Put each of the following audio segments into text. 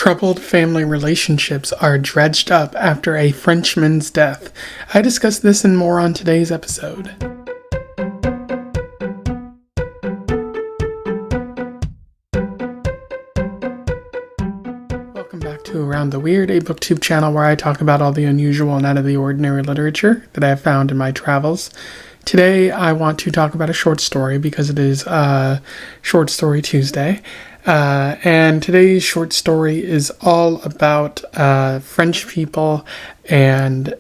Troubled family relationships are dredged up after a Frenchman's death. I discuss this and more on today's episode. Welcome back to Around the Weird, a booktube channel where I talk about all the unusual and out of the ordinary literature that I have found in my travels. Today I want to talk about a short story because it is Short Story Tuesday. And today's short story is all about French people and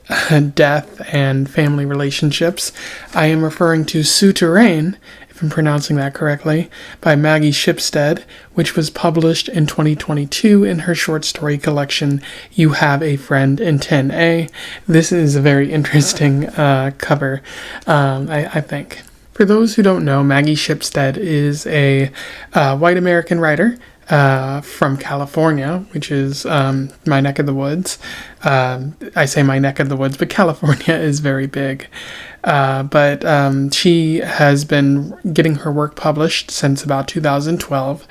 death and family relationships. I am referring to Souterrain, if I'm pronouncing that correctly, by Maggie Shipstead, which was published in 2022 in her short story collection, You Have a Friend in 10A. This is a very interesting cover, I think. For those who don't know, Maggie Shipstead is a white American writer from California, which is my neck of the woods. I say my neck of the woods, but California is very big. But she has been getting her work published since about 2012,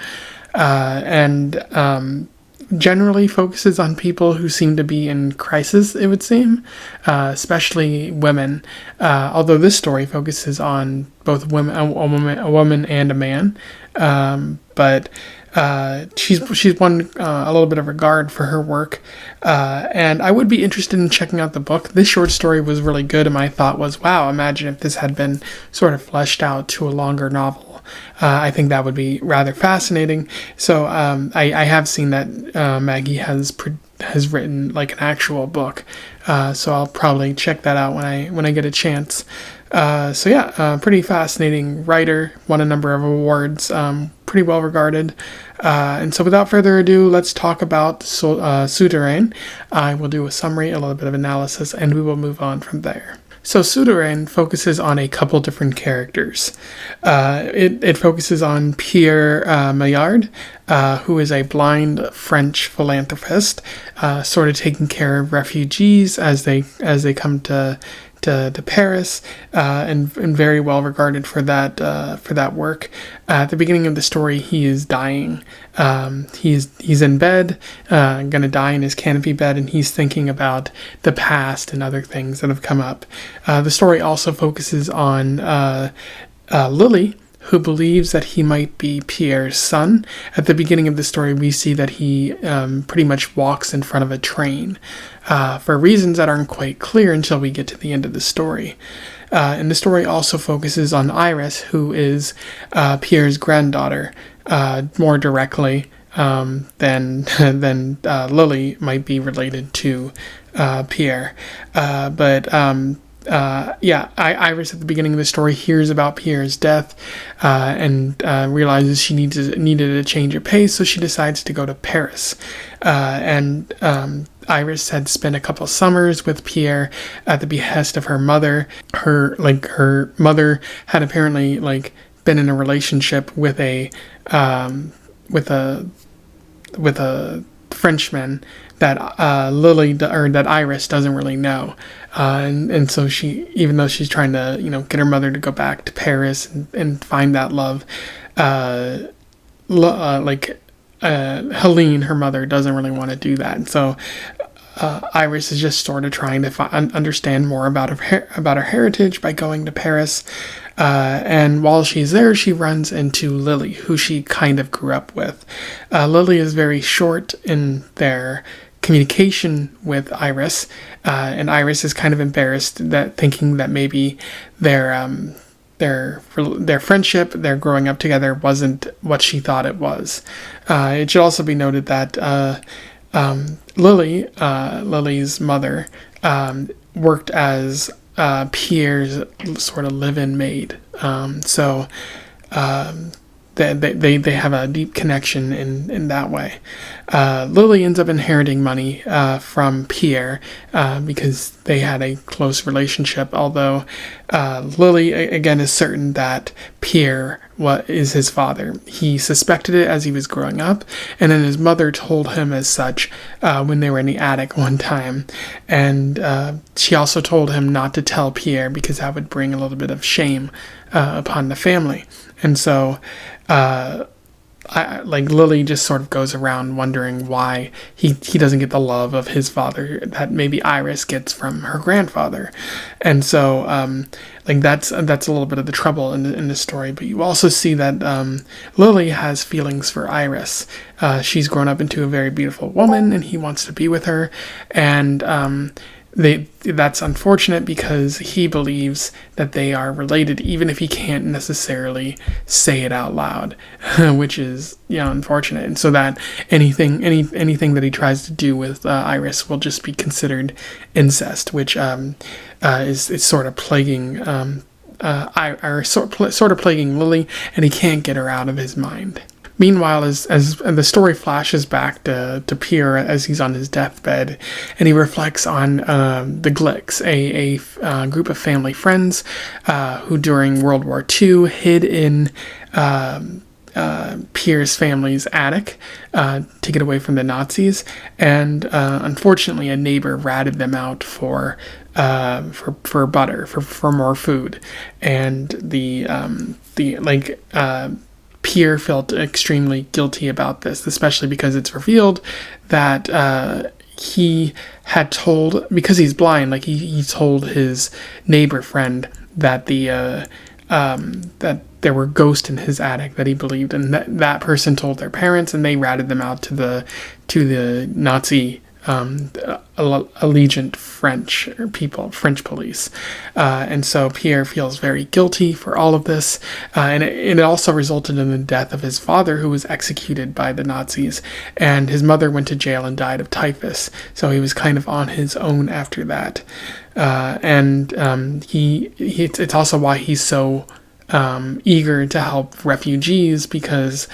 and generally focuses on people who seem to be in crisis, it would seem, especially women. Although this story focuses on both women, a woman and a man. But she's won a little bit of regard for her work, and I would be interested in checking out the book. This short story was really good, and my thought was, wow, imagine if this had been sort of fleshed out to a longer novel. I think that would be rather fascinating. So I have seen that Maggie has written like an actual book, so I'll probably check that out when I get a chance. Pretty fascinating writer, won a number of awards, pretty well regarded. And so without further ado, let's talk about Souterrain. I will do a summary, a little bit of analysis, and we will move on from there. So Souterrain focuses on a couple different characters. It focuses on Pierre Maillard, who is a blind French philanthropist, sort of taking care of refugees as they come to Paris, and very well regarded for that work. At the beginning of the story, he is dying. He's in bed, gonna die in his canopy bed, and he's thinking about the past and other things that have come up. The story also focuses on Lili, who believes that he might be Pierre's son. At the beginning of the story, we see that he pretty much walks in front of a train for reasons that aren't quite clear until we get to the end of the story. And the story also focuses on Iris, who is Pierre's granddaughter, more directly than Lili might be related to Pierre. Iris at the beginning of the story hears about Pierre's death and realizes she needed a change of pace, so she decides to go to Paris. Iris had spent a couple summers with Pierre at the behest of her mother. Her mother had apparently been in a relationship with a Frenchman that that Iris doesn't really know, and so she, even though she's trying to get her mother to go back to Paris and find that love, Helene, her mother, doesn't really want to do that, and so Iris is just sort of trying to understand more about her heritage by going to Paris. And while she's there, she runs into Lili, who she kind of grew up with. Lili is very short in their communication with Iris, and Iris is kind of embarrassed thinking that maybe their friendship, their growing up together, wasn't what she thought it was. It should also be noted that Lili's mother worked as Pierre's sort of live-in maid. They have a deep connection in that way. Lili ends up inheriting money from Pierre because they had a close relationship, although Lili, again, is certain that Pierre is his father. He suspected it as he was growing up, and then his mother told him as such when they were in the attic one time. And she also told him not to tell Pierre because that would bring a little bit of shame upon the family. And so like Lili just sort of goes around wondering why he doesn't get the love of his father that maybe Iris gets from her grandfather. And so like that's a little bit of the trouble in the story. But you also see that Lili has feelings for Iris. She's grown up into a very beautiful woman, and he wants to be with her. And that's unfortunate because he believes that they are related, even if he can't necessarily say it out loud, which is unfortunate. And so that anything that he tries to do with Iris will just be considered incest, which is sort of plaguing sort of plaguing Lili, and he can't get her out of his mind. Meanwhile, as the story flashes back to Pierre as he's on his deathbed, and he reflects on the Glicks, a group of family friends who during World War II hid in Pierre's family's attic to get away from the Nazis, and unfortunately a neighbor ratted them out for butter, for more food, and Pierre felt extremely guilty about this, especially because it's revealed that he had told, because he's blind, like he told his neighbor friend that that there were ghosts in his attic that he believed, and that person told their parents, and they ratted them out to the Nazi allegiant French police, and so Pierre feels very guilty for all of this, and it also resulted in the death of his father, who was executed by the Nazis, and his mother went to jail and died of typhus, so he was kind of on his own after that, it's also why he's so eager to help refugees, because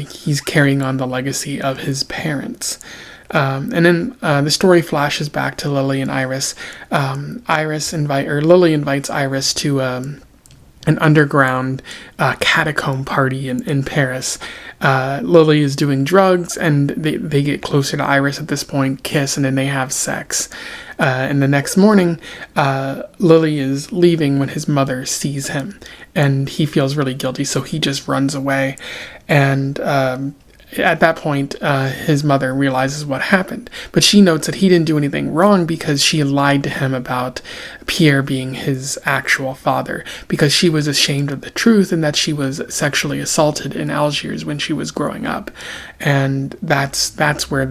he's carrying on the legacy of his parents. And then the story flashes back to Lili and Iris. Lili invites Iris to an underground catacomb party in Paris. Lili is doing drugs, and they get closer to Iris at this point, kiss, and then they have sex. And the next morning, Lili is leaving when his mother sees him, and he feels really guilty, so he just runs away. And at that point, his mother realizes what happened, but she notes that he didn't do anything wrong because she lied to him about Pierre being his actual father, because she was ashamed of the truth and that she was sexually assaulted in Algiers when she was growing up, and that's where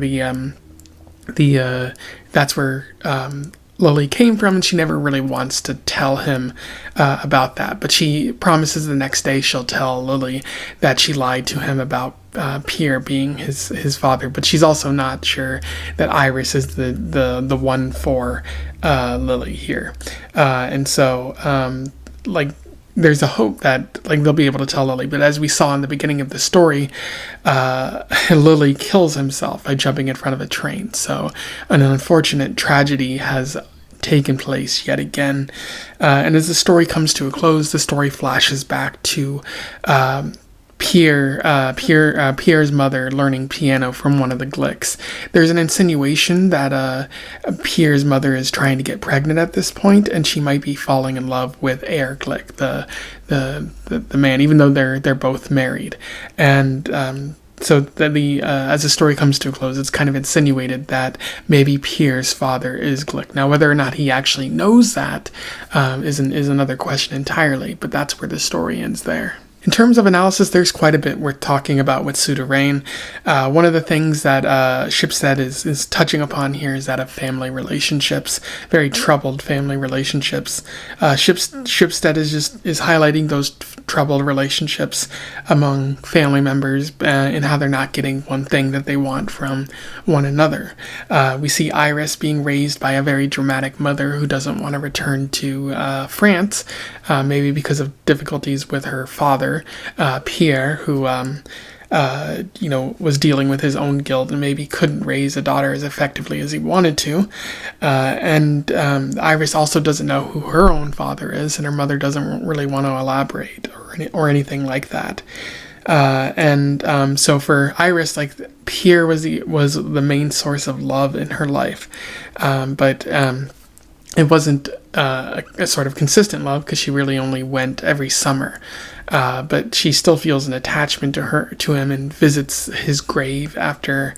Lili came from, and she never really wants to tell him about that. But she promises the next day she'll tell Lili that she lied to him about Pierre being his father. But she's also not sure that Iris is the one for Lili here. And so, there's a hope that they'll be able to tell Lili, but as we saw in the beginning of the story, Lili kills himself by jumping in front of a train. So an unfortunate tragedy has taken place yet again. And as the story comes to a close, the story flashes back to Pierre's mother learning piano from one of the Glicks. There's an insinuation that Pierre's mother is trying to get pregnant at this point, and she might be falling in love with Air Glick, the man, even though they're both married. And so as the story comes to a close, it's kind of insinuated that maybe Pierre's father is Glick. Now, whether or not he actually knows that is another question entirely, but that's where the story ends there. In terms of analysis, there's quite a bit worth talking about with Souterrain. One of the things that Shipstead is touching upon here is that of family relationships, very troubled family relationships. Shipstead is highlighting those troubled relationships among family members and how they're not getting one thing that they want from one another. We see Iris being raised by a very dramatic mother who doesn't want to return to France, maybe because of difficulties with her father, Pierre, who was dealing with his own guilt and maybe couldn't raise a daughter as effectively as he wanted to. And Iris also doesn't know who her own father is, and her mother doesn't really want to elaborate or anything like that. So for Iris, Pierre was the main source of love in her life, but it wasn't a sort of consistent love, because she really only went every summer. but she still feels an attachment to him and visits his grave after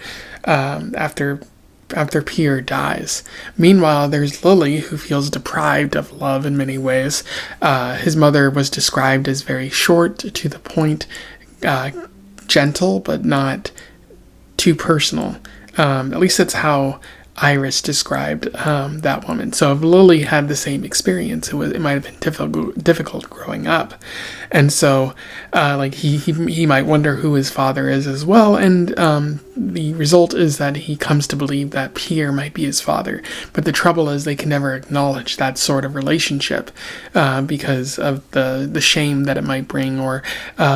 Pierre dies. Meanwhile, there's Lili, who feels deprived of love in many ways. His mother was described as very short, to the point, gentle, but not too personal. At least that's how Iris described that woman. So if Lili had the same experience, it might have been difficult growing up, and so he might wonder who his father is as well. And the result is that he comes to believe that Pierre might be his father. But the trouble is they can never acknowledge that sort of relationship because of the shame that it might bring, or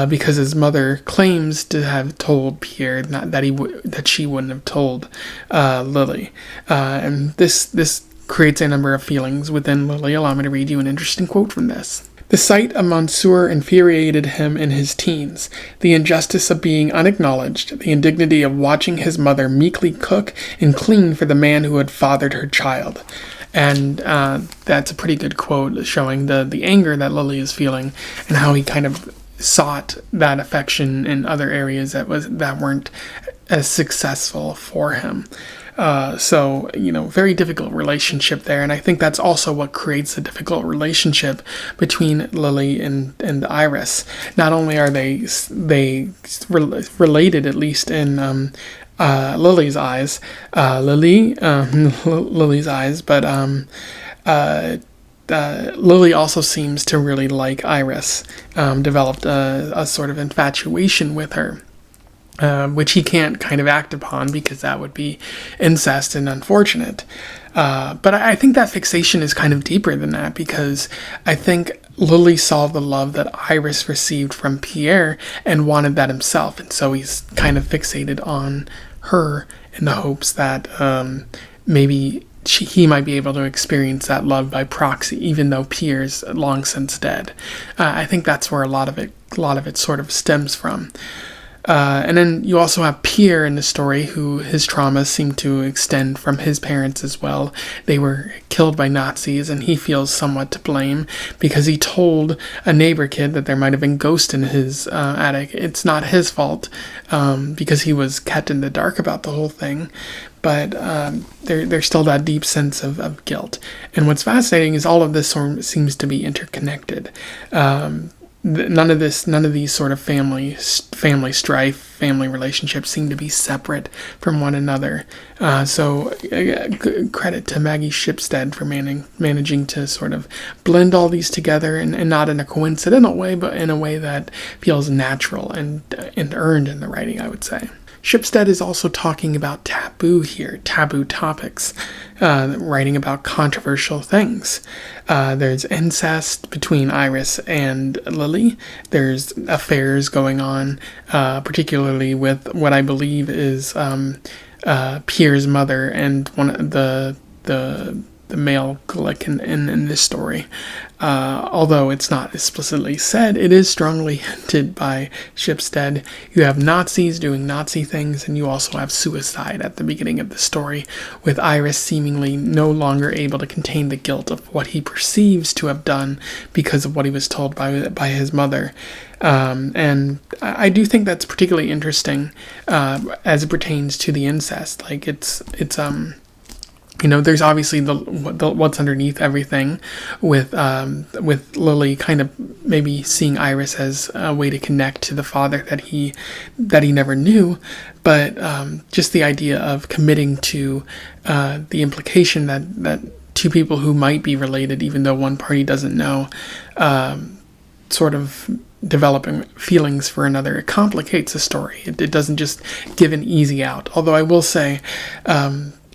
because his mother claims to have told Pierre that she wouldn't have told Lili. And this creates a number of feelings within Lili. Allow me to read you an interesting quote from this. The sight of Monsieur infuriated him in his teens. The injustice of being unacknowledged, the indignity of watching his mother meekly cook and clean for the man who had fathered her child. And that's a pretty good quote, showing the anger that Lili is feeling and how he kind of sought that affection in other areas that weren't as successful for him. So, very difficult relationship there. And I think that's also what creates a difficult relationship between Lili and Iris. Not only are they related, at least in Lily's eyes, Lily's eyes, but Lili also seems to really like Iris, developed a sort of infatuation with her. Which he can't kind of act upon because that would be incest and unfortunate. But I think that fixation is kind of deeper than that, because I think Lili saw the love that Iris received from Pierre and wanted that himself. And so he's kind of fixated on her in the hopes that maybe he might be able to experience that love by proxy, even though Pierre's long since dead. I think that's where a lot of it sort of stems from. And then you also have Pierre in the story, who his traumas seem to extend from his parents as well. They were killed by Nazis, and he feels somewhat to blame because he told a neighbor kid that there might have been ghosts in his attic. It's not his fault because he was kept in the dark about the whole thing. But there's still that deep sense of guilt. And what's fascinating is all of this seems to be interconnected. None of these sort of family strife, family relationships seem to be separate from one another. So credit to Maggie Shipstead for managing to sort of blend all these together, and not in a coincidental way, but in a way that feels natural and earned in the writing, I would say. Shipstead is also talking about taboo here, taboo topics, writing about controversial things. There's incest between Iris and Lili. There's affairs going on, particularly with what I believe is Pierre's mother and one of the male in this story. Although it's not explicitly said, it is strongly hinted by Shipstead. You have Nazis doing Nazi things, and you also have suicide at the beginning of the story, with Iris seemingly no longer able to contain the guilt of what he perceives to have done because of what he was told by his mother. And I do think that's particularly interesting as it pertains to the incest. Like it's there's obviously the what's underneath everything, with Lili kind of maybe seeing Iris as a way to connect to the father that he never knew, but just the idea of committing to the implication that two people who might be related, even though one party doesn't know, sort of developing feelings for another, it complicates the story. It doesn't just give an easy out. Although I will say,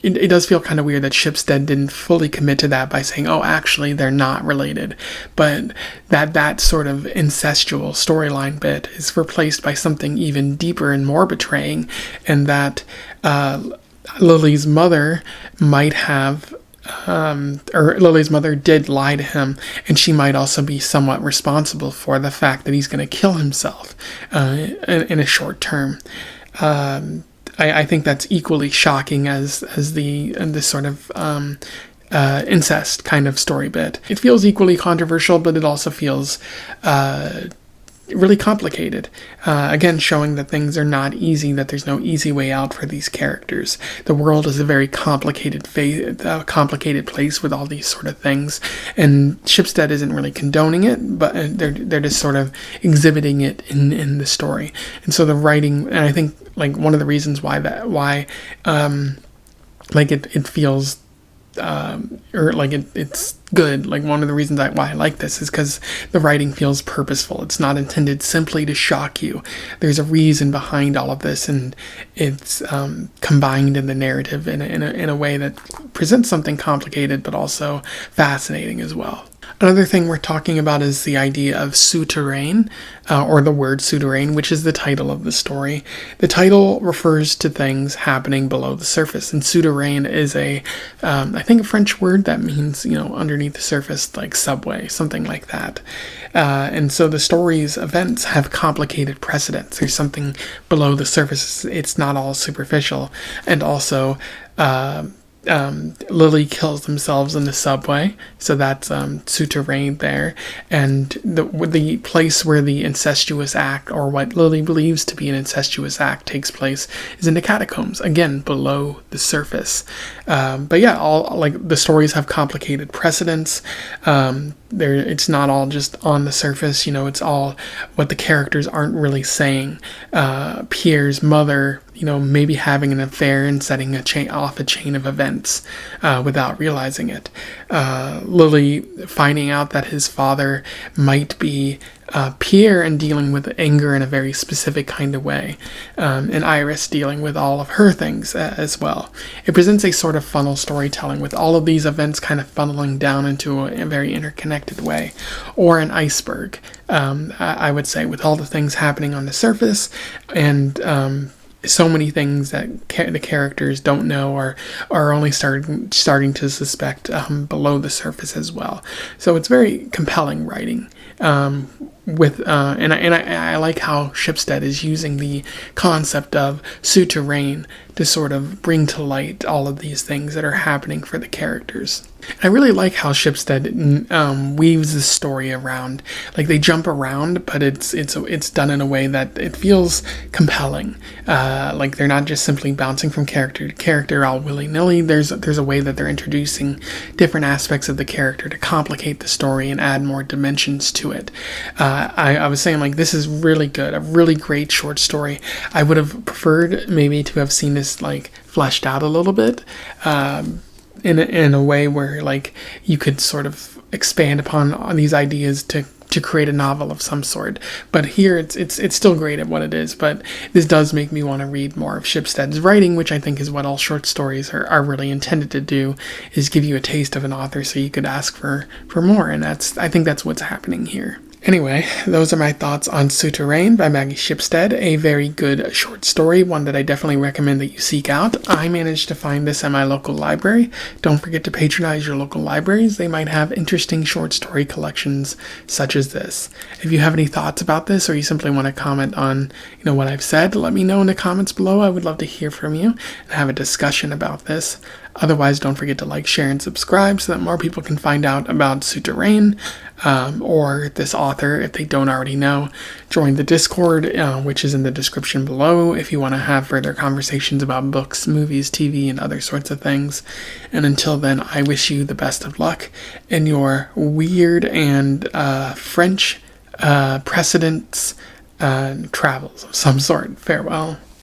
it does feel kind of weird that Shipstead didn't fully commit to that by saying, oh, actually, they're not related. But that sort of incestual storyline bit is replaced by something even deeper and more betraying, and that Lili's mother might have, or Lili's mother did lie to him, and she might also be somewhat responsible for the fact that he's going to kill himself in a short term. I think that's equally shocking as this sort of incest kind of story bit. It feels equally controversial, but it also feels really complicated. Again, showing that things are not easy, that there's no easy way out for these characters. The world is a very complicated place with all these sort of things, and Shipstead isn't really condoning it, but they're just sort of exhibiting it in the story. And so the writing, and I think like one of the reasons why it feels or like it's good. Like one of the reasons why I like this is because the writing feels purposeful. It's not intended simply to shock you. There's a reason behind all of this, and it's combined in the narrative in a way that presents something complicated but also fascinating as well. Another thing we're talking about is the idea of Souterrain, or the word Souterrain, which is the title of the story. The title refers to things happening below the surface, and Souterrain is I think a French word that means, underneath the surface, like subway, something like that. And so the story's events have complicated precedents. There's something below the surface. It's not all superficial. And also, Lili kills themselves in the subway, so that's Souterrain there, and the place where the incestuous act, or what Lili believes to be an incestuous act, takes place is in the catacombs, again below the surface. But yeah, all like the stories have complicated precedents. It's not all just on the surface, it's all what the characters aren't really saying. Pierre's mother, maybe having an affair and setting off a chain of events without realizing it. Lili finding out that his father might be Pierre and dealing with anger in a very specific kind of way, and Iris dealing with all of her things as well. It presents a sort of funnel storytelling with all of these events kind of funneling down into a very interconnected way, or an iceberg, I would say, with all the things happening on the surface, and so many things that the characters don't know or are only starting to suspect below the surface as well. So it's very compelling writing. And I like how Shipstead is using the concept of Souterrain to sort of bring to light all of these things that are happening for the characters. I really like how Shipstead weaves the story around. Like, they jump around, but it's done in a way that it feels compelling. Like, they're not just simply bouncing from character to character all willy-nilly. There's a way that they're introducing different aspects of the character to complicate the story and add more dimensions to it. I was saying, like, this is really good, a really great short story. I would have preferred maybe to have seen this, like, fleshed out a little bit, in a way where, like, you could sort of expand upon these ideas to create a novel of some sort. But here it's still great at what it is, but this does make me want to read more of Shipstead's writing, which I think is what all short stories are really intended to do, is give you a taste of an author so you could ask for more, and I think that's what's happening here. Anyway, those are my thoughts on Souterrain by Maggie Shipstead, a very good short story, one that I definitely recommend that you seek out. I managed to find this at my local library. Don't forget to patronize your local libraries. They might have interesting short story collections such as this. If you have any thoughts about this, or you simply want to comment on what I've said, let me know in the comments below. I would love to hear from you and have a discussion about this. Otherwise, don't forget to like, share, and subscribe so that more people can find out about Souterrain, or this author if they don't already know. Join the Discord, which is in the description below, if you want to have further conversations about books, movies, TV, and other sorts of things. And until then, I wish you the best of luck in your weird and French precedents travels of some sort. Farewell.